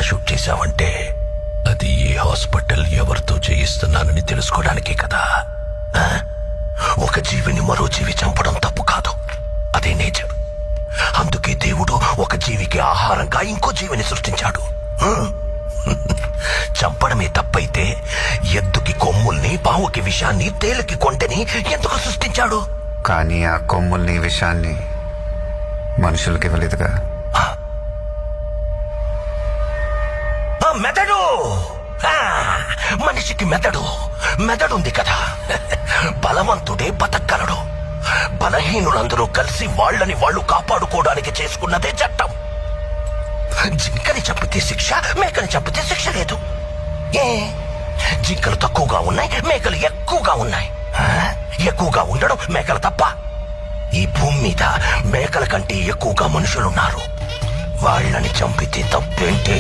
Shoot చేశావంటే అది ఏ hospital ఎవరితో చేయిస్తున్నానని తెలుసుకోవడానికే కదా. ఒక జీవిని మరో జీవి చంపడం తప్పు కాదు, అదే నేచర్. అందుకే దేవుడు ఒక జీవికి ఆహారంగా ఇంకో జీవిని సృష్టించాడు. చంపడమే తప్పైతే ఎద్దుకి కొమ్ముల్ని, పావుకి విషాన్ని, తేలికి కొంటని ఎందుకు సృష్టించాడు? కానీ ఆ కొమ్ముల్ని, విషాన్ని మనుషులకి ఇవ్వలేదుగా. మెదడు, మనిషికి మెదడుంది కదా. బలవంతుడే బతకగలడు. బలహీనులందరూ కలిసి వాళ్ళని వాళ్ళు కాపాడుకోవడానికి చేసుకున్నదే చట్టం. జింకని చంపితే శిక్ష, మేకని చంపితే శిక్ష లేదు. ఏ జింకలు తక్కువగా ఉన్నాయి, మేకలు ఎక్కువగా ఉన్నాయి. ఎక్కువగా ఉండడం మేకలు తప్ప? ఈ భూమి మీద మేకల కంటే ఎక్కువగా మనుషులున్నారు. వాళ్ళని చంపితే తప్పేంటి?